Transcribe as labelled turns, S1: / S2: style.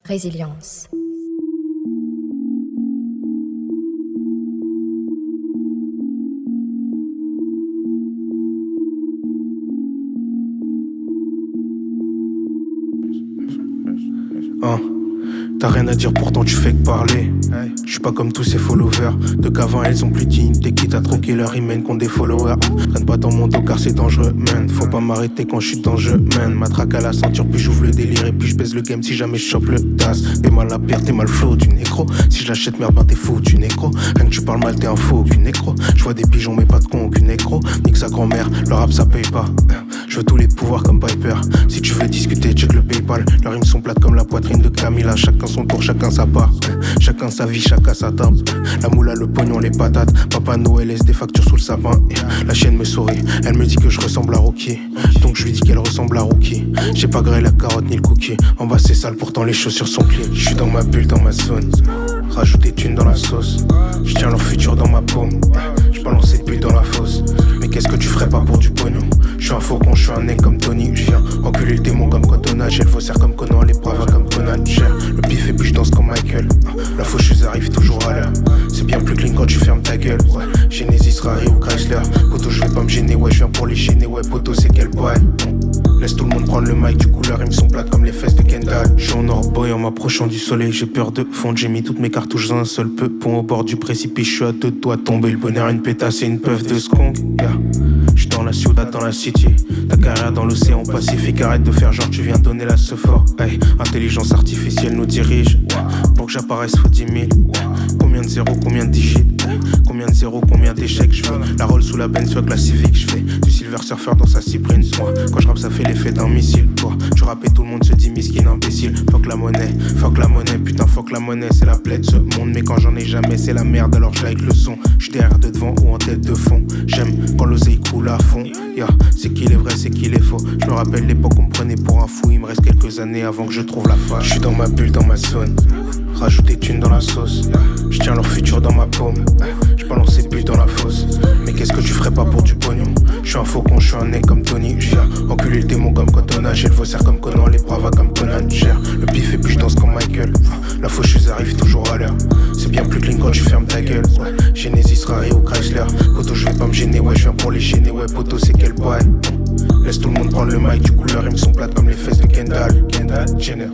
S1: Résilience.
S2: T'as rien à dire pourtant tu fais que parler. Je suis pas comme tous ces followers. De qu'avant elles ont plus de dignité, quitte à troquer leur email contre des followers. Traîne pas dans mon dos car c'est dangereux, man. Faut pas m'arrêter quand je suis dans le jeu, man. Matraque à la ceinture puis j'ouvre le délire et puis je baise le game si jamais je chope le tas. T'es mal à pire, t'es mal flow, tu nécro. Si je l'achète merde ben t'es fou, tu nécro. Rien que tu parles mal t'es un faux, aucune nécro. Je vois des pigeons mais pas de con, aucune nécro. Nique sa grand-mère, le rap ça paye pas. Je veux tous les pouvoirs comme Piper. Si tu veux discuter, check le Paypal. Leurs rimes sont plates comme la poitrine de Camilla. Chacun son tour, chacun sa part. Chacun sa vie, chacun sa table. La moula, le pognon, les patates. Papa Noël laisse des factures sous le sapin. La chienne me sourit, elle me dit que je ressemble à Rocky. Donc je lui dis qu'elle ressemble à Rookie. J'ai pas grillé la carotte ni le cookie. En bas c'est sale, pourtant les chaussures sont clean. Je suis dans ma bulle, dans ma zone. Rajoute des thunes dans la sauce. Je tiens leur futur dans ma paume. Je balance cette bulle dans la fosse. Mais qu'est-ce que tu ferais pas pour du pognon? Je suis un faucon, je suis un nez comme Tony. Je viens enculer le démon comme Cotona. J'ai le faussaire comme Conan, les bravas comme Conan. Cher le pif et puis je danse comme Michael. La faucheuse arrive toujours à l'heure. C'est bien plus clean quand tu fermes ta gueule. Ouais, Genesis, Rari ou Chrysler. Poto, je vais pas me gêner, ouais, je viens pour les gêner. Ouais, poto, c'est quel boy. Laisse tout le monde prendre le mic, du coup leurs rimes sont plates comme les fesses de Kendall. Je suis en Orboy en m'approchant du soleil, j'ai peur de fondre. J'ai mis toutes mes cartouches dans un seul peu. Pont au bord du précipice, je suis à deux doigts de tomber. Le bonheur, une pétasse et une puff de skunk. Yeah. Je suis dans la ciudad, dans la city. Ta carrière dans l'océan Pacifique. Arrête de faire genre tu viens donner la sephore. Hey, intelligence artificielle nous dirige. Pour que j'apparaisse faut 10 000. Combien de zéros, combien de digits? Combien de zéros, combien d'échecs? Je veux la roll sous la Benz, soit que la Civic. Je fais du Silver Surfer dans sa Cyprine. Moi, quand je rappe ça fait l'effet d'un missile. Toi, tu rappes et tout le monde se dit miskin imbécile. Fuck la monnaie, putain fuck la monnaie. C'est la plaie de ce monde, mais quand j'en ai jamais c'est la merde. Alors je like le son, je suis derrière de devant ou en tête de fond. J'aime quand l'oseille coule à fond. Yeah, c'est qu'il est vrai, c'est qu'il est faux. Je me rappelle l'époque on me prenait pour un fou. Il me reste quelques années avant que je trouve la face. Je suis dans ma bulle, dans ma zone. Rajoute des thunes dans la sauce. Je tiens leur futur dans ma paume. Je balance cette bulle dans la fosse. Mais qu'est-ce que tu ferais pas pour du pognon? Je suis un faucon, je suis un nez comme Tony. Je viens enculer le démon comme Cotona. J'ai le faussaire comme Conan, les bravas comme Conan. Cher le pif et puis je danse comme Michael. La faucheuse arrive toujours à l'heure. C'est bien plus clean quand tu fermes ta gueule. Ouais, Genesis, Rari ou Chrysler. Poto, je vais pas me gêner, ouais, je viens pour les gêner. Ouais, poto, c'est quel boy. Laisse tout le monde prendre le mic, du coup leurs rimes sont plates comme les fesses de Kendall. Kendall Jenner.